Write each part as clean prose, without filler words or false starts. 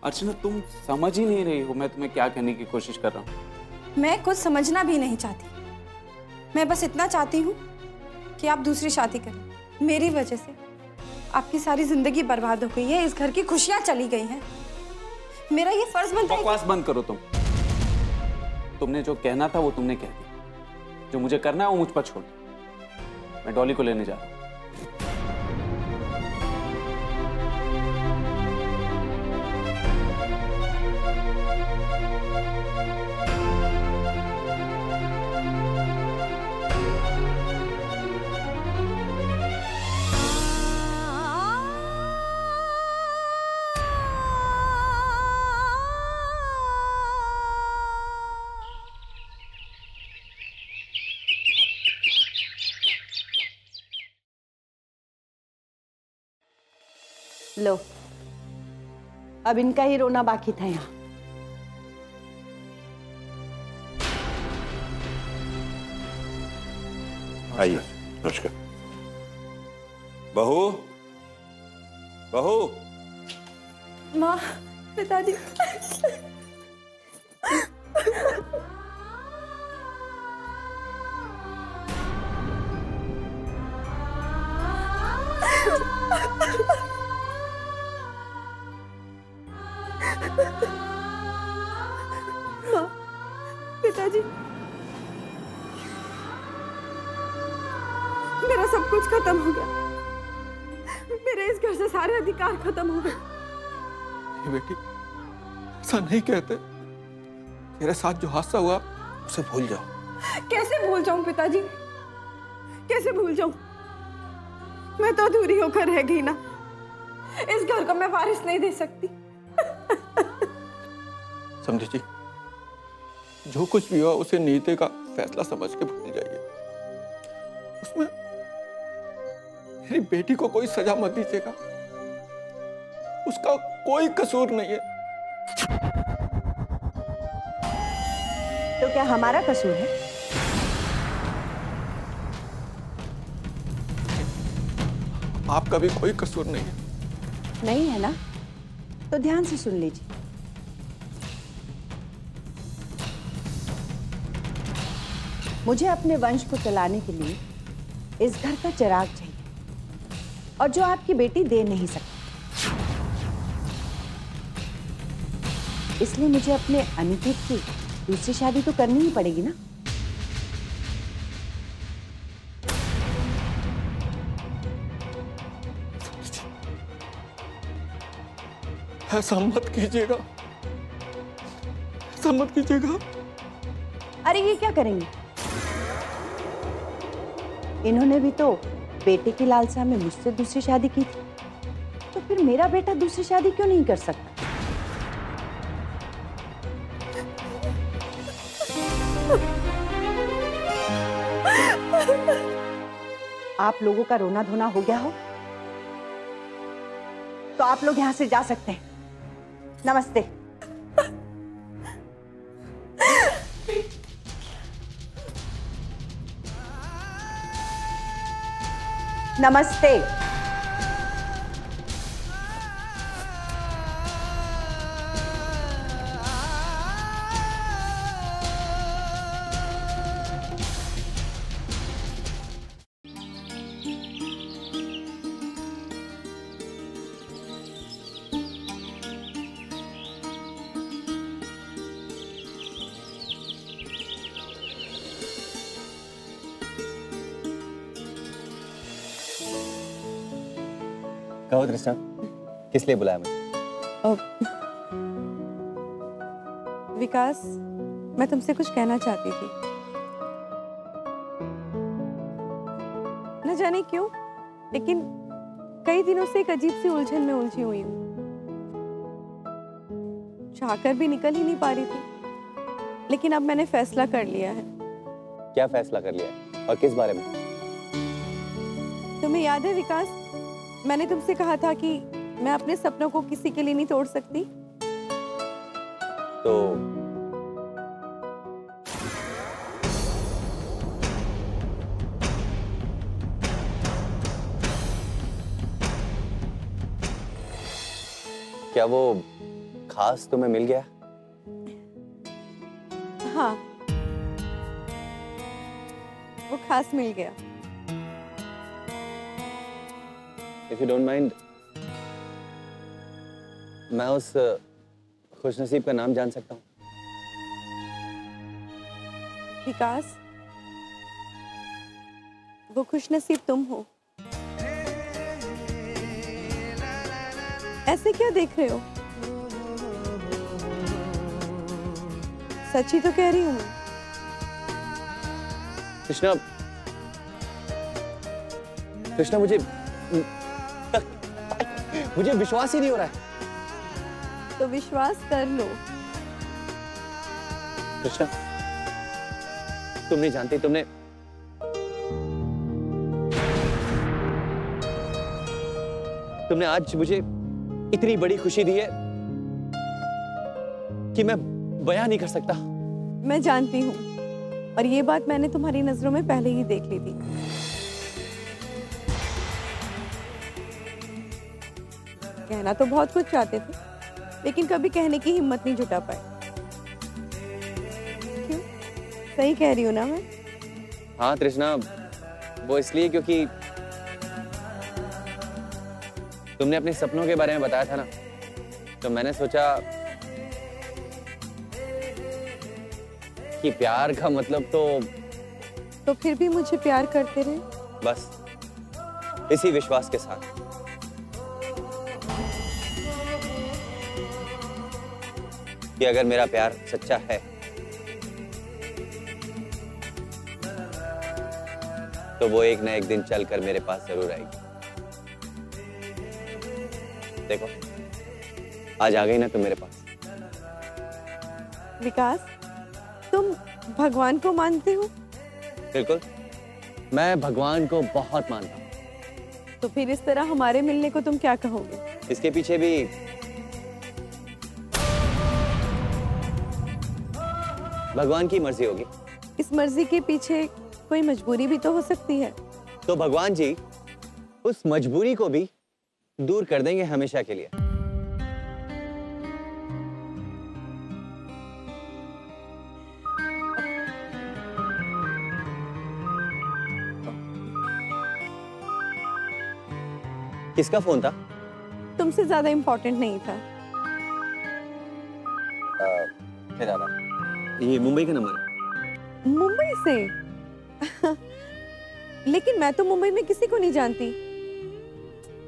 अर्चना, तुम समझ ही नहीं रही हो मैं तुम्हें क्या कहने की कोशिश कर रहा हूँ। मैं कुछ समझना भी नहीं चाहती। मैं बस इतना चाहती हूँ कि आप दूसरी शादी करें। मेरी वजह से आपकी सारी जिंदगी बर्बाद हो गई है, इस घर की खुशियां चली गई हैं। मेरा ये फर्ज बनता है। बकवास बंद करो तुम। तुमने जो कहना था वो तुमने कह दिया। जो मुझे करना है वो मुझ पर छोड़ दो। मैं डॉली को लेने जा रहा हूँ। लो, अब इनका ही रोना बाकी था यहाँ। आइए। नमस्कार। बहू, बहू। माँ, पिताजी। माँ, पिताजी, मेरा सब कुछ खत्म हो गया। मेरे इस घर से सारे अधिकार खत्म हो गए। नहीं बेटी, ऐसा नहीं कहते। तेरे साथ जो हादसा हुआ उसे भूल जाओ। कैसे भूल जाऊं पिताजी? कैसे भूल जाऊं? मैं तो अधूरी होकर रह गई ना। इस घर को मैं वारिस नहीं दे सकती। समझी जी, जो कुछ भी हुआ उसे नीति का फैसला समझ के भूल जाइए। उसमें मेरी बेटी को कोई सजा मत दीजिएगा। उसका कोई कसूर नहीं है। तो क्या हमारा कसूर है? आपका भी कोई कसूर नहीं है। नहीं है ना? तो ध्यान से सुन लीजिए। मुझे अपने वंश को चलाने के लिए इस घर का चिराग चाहिए, और जो आपकी बेटी दे नहीं सकती। इसलिए मुझे अपने अनिकेत की दूसरी शादी तो करनी ही पड़ेगी ना। ऐसा मत कीजिएगा, ऐसा मत कीजिएगा। अरे ये क्या करेंगे? इन्होंने भी तो बेटे की लालसा में मुझसे दूसरी शादी की थी, तो फिर मेरा बेटा दूसरी शादी क्यों नहीं कर सकता? आप लोगों का रोना धोना हो गया हो तो आप लोग यहां से जा सकते हैं। नमस्ते। नमस्ते। कहो तृष्णा, किस लिए बुलाया मुझे? विकास, मैं तुमसे कुछ कहना चाहती थी। न जाने क्यों, लेकिन कई दिनों से एक अजीब सी उलझन में उलझी हुई हूँ। चाहकर भी निकल ही नहीं पा रही थी, लेकिन अब मैंने फैसला कर लिया है। क्या फैसला कर लिया है और किस बारे में? तुम्हें याद है विकास, मैंने तुमसे कहा था कि मैं अपने सपनों को किसी के लिए नहीं तोड़ सकती। तो क्या वो खास तुम्हें मिल गया? हाँ, वो खास मिल गया। इफ यू डोंट माइंड, मैं उस खुशनसीब का नाम जान सकता हूँ? विकास, वो खुशनसीब तुम हो। ऐसे क्या देख रहे हो? सच ही तो कह रही हूँ मैं। कृष्णा, कृष्णा, मुझे विश्वास ही नहीं हो रहा है। तो विश्वास कर लो। कृष्णा, तुम नहीं जानती, तुमने आज मुझे इतनी बड़ी खुशी दी है कि मैं बयां नहीं कर सकता। मैं जानती हूँ, और ये बात मैंने तुम्हारी नजरों में पहले ही देख ली थी। कहना तो बहुत कुछ चाहते थे, लेकिन कभी कहने की हिम्मत नहीं जुटा पाए। क्यों? सही कह रही हूँ ना मैं? हाँ तृष्णा, वो इसलिए क्योंकि तुमने अपने सपनों के बारे में बताया था ना, तो मैंने सोचा कि प्यार का मतलब तो फिर भी मुझे प्यार करते रहे। बस इसी विश्वास के साथ कि अगर मेरा प्यार सच्चा है तो वो एक ना एक दिन चलकर मेरे पास जरूर आएगी। देखो, आज आ गई ना तुम मेरे पास। विकास, तुम भगवान को मानते हो? बिल्कुल, मैं भगवान को बहुत मानता हूँ। तो फिर इस तरह हमारे मिलने को तुम क्या कहोगे? इसके पीछे भी भगवान की मर्जी होगी। इस मर्जी के पीछे कोई मजबूरी भी तो हो सकती है। तो भगवान जी उस मजबूरी को भी दूर कर देंगे हमेशा के लिए। किसका फोन था? तुमसे ज्यादा इंपॉर्टेंट नहीं था। क्या ज्यादा? ये मुंबई का नंबर है। मुंबई से? लेकिन मैं तो मुंबई में किसी को नहीं जानती।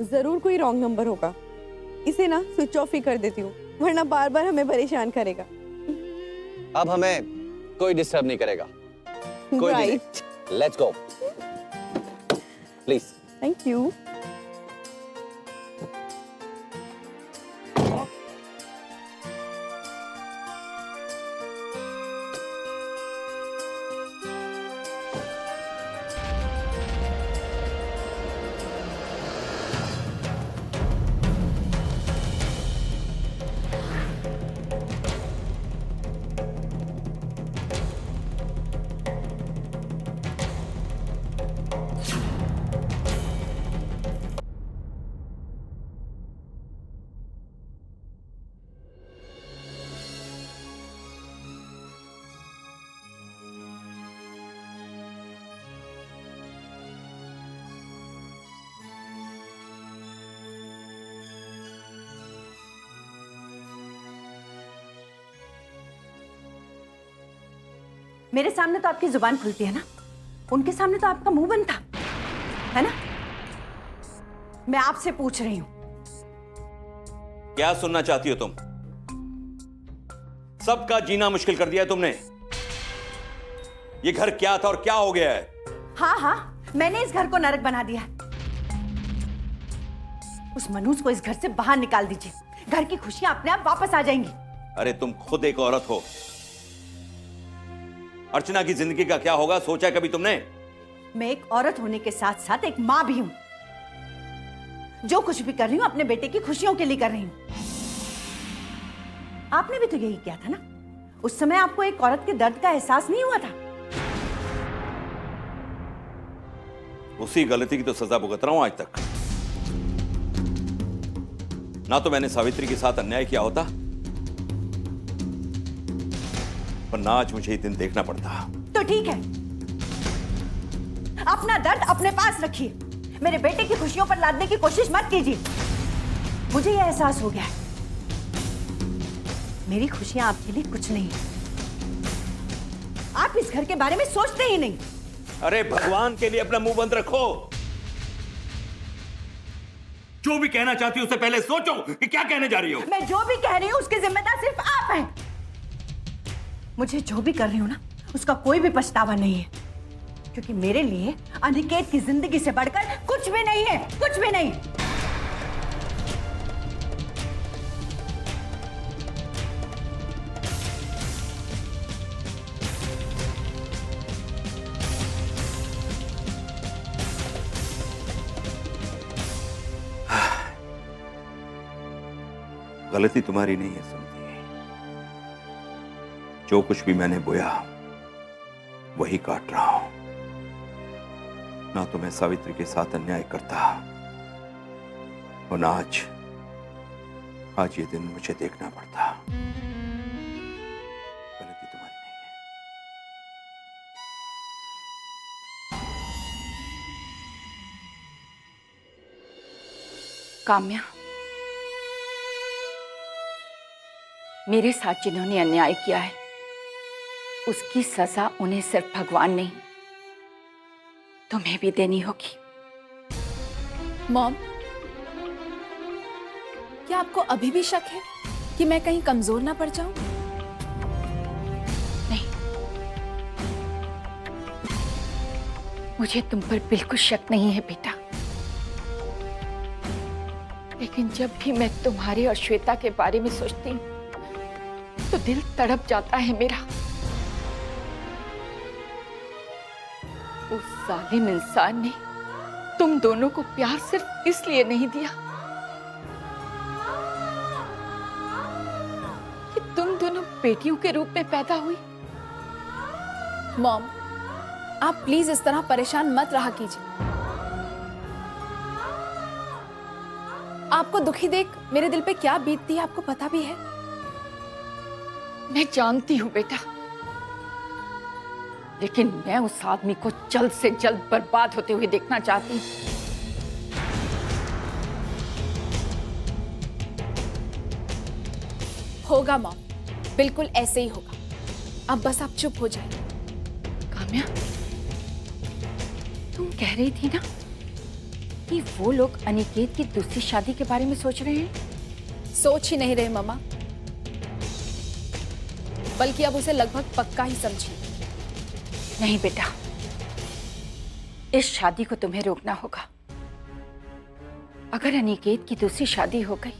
जरूर कोई रॉन्ग नंबर होगा। इसे ना स्विच ऑफ ही कर देती हूँ, वरना बार बार हमें परेशान करेगा। अब हमें कोई डिस्टर्ब नहीं करेगा। कोई भी नहीं। Let's go please. Thank you. मेरे सामने तो आपकी जुबान खुलती है ना, उनके सामने तो आपका मुंह बंद था, है ना? मैं आपसे पूछ रही हूं, क्या सुनना चाहती हो तुम? सबका जीना मुश्किल कर दिया है तुमने। ये घर क्या था और क्या हो गया है? हाँ हाँ, मैंने इस घर को नरक बना दिया है। उस मनूज को इस घर से बाहर निकाल दीजिए, घर की खुशियां अपने आप वापस आ जाएंगी। अरे तुम खुद एक औरत हो। अर्चना की जिंदगी का क्या होगा सोचा है कभी तुमने? मैं एक औरत होने के साथ साथ एक मां भी हूं। जो कुछ भी कर रही हूं अपने बेटे की खुशियों के लिए कर रही हूं। आपने भी तो यही किया था ना, उस समय आपको एक औरत के दर्द का एहसास नहीं हुआ था? उसी गलती की तो सजा भुगत रहा हूं आज तक। ना तो मैंने सावित्री के साथ अन्याय किया होता वरना आज मुझे ये दिन देखना पड़ता। तो ठीक है, अपना दर्द अपने पास रखिए, मेरे बेटे की खुशियों पर लादने की कोशिश मत कीजिए। मुझे यह एहसास हो गया है, मेरी खुशियां आपके लिए कुछ नहीं है। आप इस घर के बारे में सोचते ही नहीं। अरे भगवान के लिए अपना मुंह बंद रखो। जो भी कहना चाहती हो उससे पहले सोचो कि क्या कहने जा रही हो। मैं जो भी कह रही हूं उसके जिम्मेदार सिर्फ आप हैं। मुझे जो भी कर रही हूं ना, उसका कोई भी पछतावा नहीं है, क्योंकि मेरे लिए अनिकेत की जिंदगी से बढ़कर कुछ भी नहीं है, कुछ भी नहीं। गलती तुम्हारी नहीं है समझी। जो कुछ भी मैंने बोया वही काट रहा हूं। ना तो मैं सावित्री के साथ अन्याय करता और ना आज ये दिन मुझे देखना पड़ता। गलती तुम्हारी नहीं है। काम्या, मेरे साथ जिन्होंने अन्याय किया है उसकी सजा उन्हें सिर्फ भगवान नहीं, तुम्हें भी देनी होगी। मॉम, क्या आपको अभी भी शक है कि मैं कहीं कमजोर ना पड़ जाऊं? नहीं, मुझे तुम पर बिल्कुल शक नहीं है बेटा, लेकिन जब भी मैं तुम्हारे और श्वेता के बारे में सोचती हूँ तो दिल तड़प जाता है मेरा। उस जालिम इंसान ने तुम दोनों को प्यार सिर्फ इसलिए नहीं दिया कि तुम दोनों बेटियों के रूप में पैदा हुई। मॉम, आप प्लीज इस तरह परेशान मत रहा कीजिए। आपको दुखी देख मेरे दिल पे क्या बीतती है आपको पता भी है। मैं जानती हूं बेटा, लेकिन मैं उस आदमी को जल्द से जल्द बर्बाद होते हुए देखना चाहती हूं। होगा मॉम, बिल्कुल ऐसे ही होगा। अब बस आप चुप हो जाइए। काम्या, तुम कह रही थी ना कि वो लोग अनिकेत की दूसरी शादी के बारे में सोच रहे हैं। सोच ही नहीं रहे मम्मा, बल्कि अब उसे लगभग पक्का ही समझिए। नहीं बेटा, इस शादी को तुम्हें रोकना होगा। अगर अनिकेत की दूसरी शादी हो गई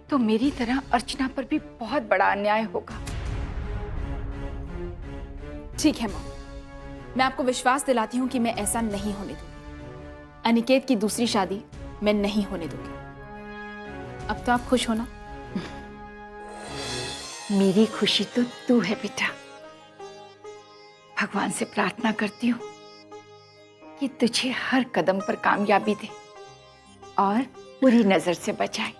तो मेरी तरह अर्चना पर भी बहुत बड़ा अन्याय होगा। ठीक है मॉम, मैं आपको विश्वास दिलाती हूँ कि मैं ऐसा नहीं होने दूंगी। अनिकेत की दूसरी शादी मैं नहीं होने दूंगी। अब तो आप खुश हो ना? मेरी खुशी तो तू है बेटा। भगवान से प्रार्थना करती हूँ कि तुझे हर कदम पर कामयाबी दे और बुरी नजर से बचाए।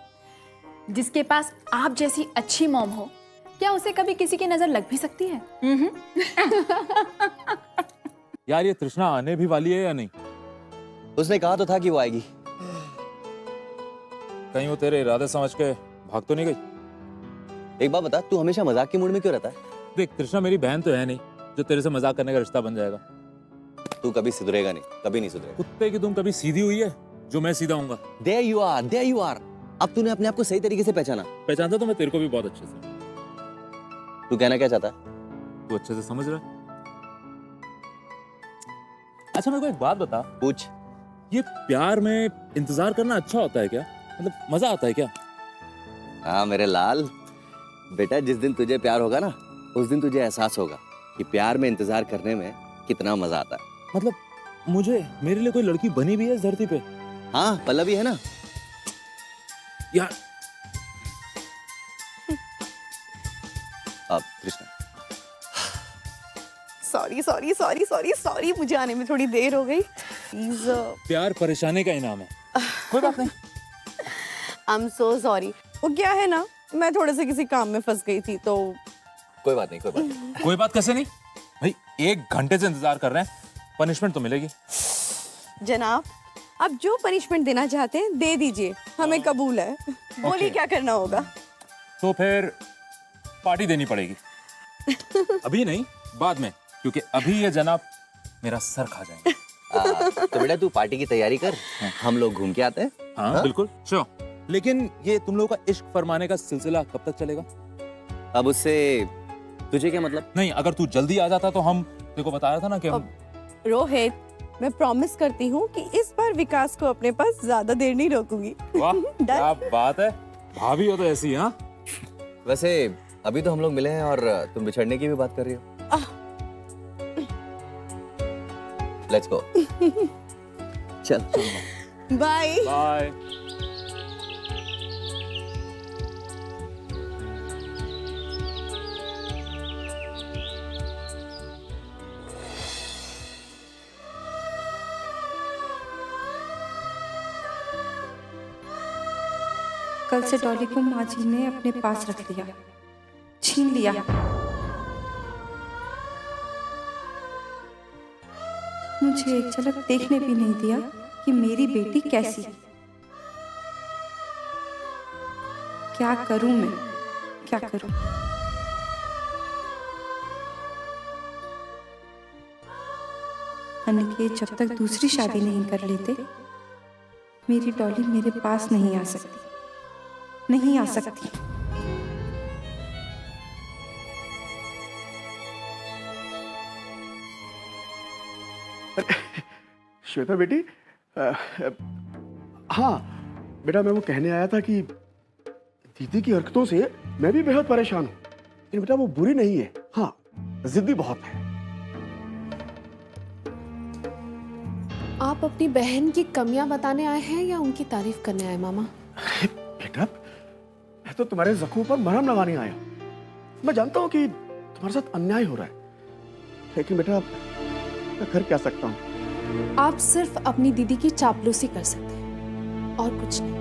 जिसके पास आप जैसी अच्छी मॉम हो, क्या उसे कभी किसी की नजर लग भी सकती है? यार, ये तृष्णा आने भी वाली है या नहीं? उसने कहा तो था कि वो आएगी। कहीं वो तेरे इरादे समझ के भाग तो नहीं गई? एक बात बता, तू हमेशा मजाक के मूड में क्यों रहता है? देख, तृष्णा मेरी बहन तो है नहीं जो तेरे से मजाक करने का रिश्ता बन जाएगा। तू कभी सुधरेगा नहीं, कभी नहीं सुधरेगा। कुत्ते की तुम कभी सीधी हुई है जो मैं सीधा हूँगा? There you are, there you are। अब तूने अपने आप को सही तरीके से पहचाना। पहचानता तो मैं तेरे को भी बहुत अच्छे से। तू कहना क्या चाहता है? तू अच्छे से समझ रहा है। अच्छा, मेरे को एक बात बता। पूछ। ये प्यार में इंतजार करना अच्छा होता है क्या? मतलब मजा आता है क्या? हाँ मेरे लाल बेटा, जिस दिन तुझे प्यार होगा ना, उस दिन तुझे एहसास होगा कि प्यार में इंतजार करने में कितना मजा आता है। मतलब मेरे लिए कोई लड़की बनी भी है इस धरती पे? हाँ, पल्लवी है ना यार। अब कृष्णा, सॉरी मुझे आने में थोड़ी देर हो गई। प्लीज। प्यार परेशानी का इनाम है। कोई बात नहीं। I am so sorry. वो क्या है ना, मैं थोड़े से किसी काम में फंस गई थी तो कोई बात नहीं, कोई बात नहीं। कोई बात कैसे नहीं भाई, 1 घंटे से इंतजार कर रहे हैं, पनिशमेंट तो मिलेगी। जनाब, आप जो पनिशमेंट देना चाहते हैं दे दीजिए, हमें कबूल है। बोलिए क्या करना होगा। तो फिर पार्टी देनी पड़ेगी। अभी नहीं, बाद में, क्योंकि अभी ये जनाब मेरा सर खा जाएंगे। तो बेटा तू पार्टी की तैयारी कर, हम लोग घूम के आते हैं। हाँ बिल्कुल श्योर। लेकिन ये तुम लोगों का इश्क फरमाने का सिलसिला कब तक चलेगा? अब उससे तुझे क्या मतलब? नहीं, अगर तू जल्दी आ जाता तो हम, तेरे को बता रहा था ना कि हम। रोहित, मैं प्रॉमिस करती हूँ कि इस बार विकास को अपने पास ज्यादा देर नहीं रोकूंगी। वाह क्या बात है, भाभी हो तो ऐसी। हाँ वैसे अभी तो हम लोग मिले हैं और तुम बिछड़ने की भी बात कर रही हो। Let's go. चल बाय बाय। कल से डॉली को माँ जी ने अपने पास रख लिया, छीन लिया। मुझे एक झलक देखने भी नहीं दिया कि मेरी बेटी कैसी है। क्या करूं मैं, क्या करूं? अनिकेत जब तक दूसरी शादी नहीं कर लेते, मेरी डॉली मेरे पास नहीं आ सकती, नहीं आ सकती। श्वेता बेटी, हाँ बेटा, मैं वो कहने आया था कि दीदी की हरकतों से मैं भी बेहद परेशान हूँ। लेकिन बेटा वो बुरी नहीं है, हाँ जिद्दी बहुत है। आप अपनी बहन की कमियां बताने आए हैं या उनकी तारीफ करने आए मामा? बेटा मैं तो तुम्हारे जख्मों पर मरहम लगाने आया। मैं जानता हूँ कि तुम्हारे साथ अन्याय हो रहा है, लेकिन बेटा मैं कर क्या सकता हूँ। आप सिर्फ अपनी दीदी की चापलूसी कर सकते हैं और कुछ नहीं।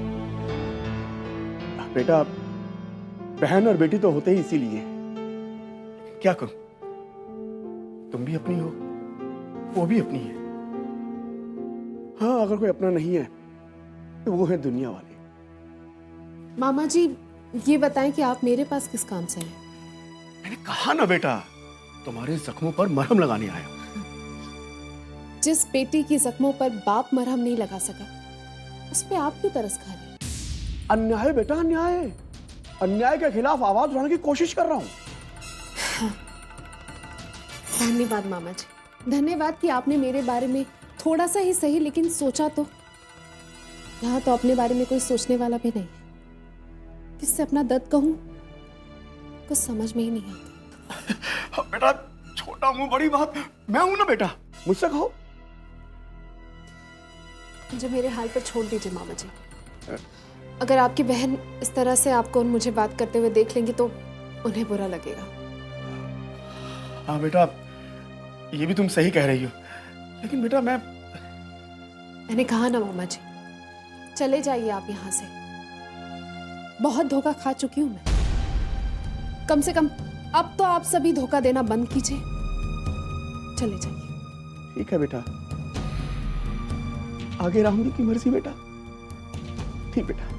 बेटा बहन और बेटी तो होते ही इसीलिए, क्या करूं, तुम भी अपनी हो, वो भी अपनी है। हाँ अगर कोई अपना नहीं है तो वो है दुनिया वाले। मामा जी ये बताएं कि आप मेरे पास किस काम से हैं? मैंने कहा ना बेटा, तुम्हारे जख्मों पर मरहम लगाने आया। जिस बेटी की जख्मों पर बाप मरहम नहीं लगा सका, उस पे आप क्यों तरस खा रहे हैं? अन्याय बेटा, अन्याय, अन्याय के खिलाफ आवाज उठाने की कोशिश कर रहा हूँ। हाँ। धन्यवाद मामा जी, धन्यवाद कि आपने मेरे बारे में थोड़ा सा ही सही लेकिन सोचा। तो यहाँ तो अपने बारे में कोई सोचने वाला भी नहीं, किससे अपना दर्द कहूँ कुछ समझ में ही नहीं आता। बेटा छोटा मुंह बड़ी बात, मैं हूं ना बेटा, मुझसे कहो। मुझे मेरे हाल पर छोड़ दीजिए मामा जी। अगर आपकी बहन इस तरह से आपको मुझे बात करते हुए देख लेंगी तो उन्हें बुरा लगेगा। हाँ बेटा ये भी तुम सही कह रही हो, लेकिन बेटा मैंने कहा ना मामा जी, चले जाइए आप यहाँ से। बहुत धोखा खा चुकी हूं मैं, कम से कम अब तो आप सभी धोखा देना बंद कीजिए, चले जाइए। ठीक है बेटा, आगे राहुल की मर्जी बेटा। ठीक बेटा।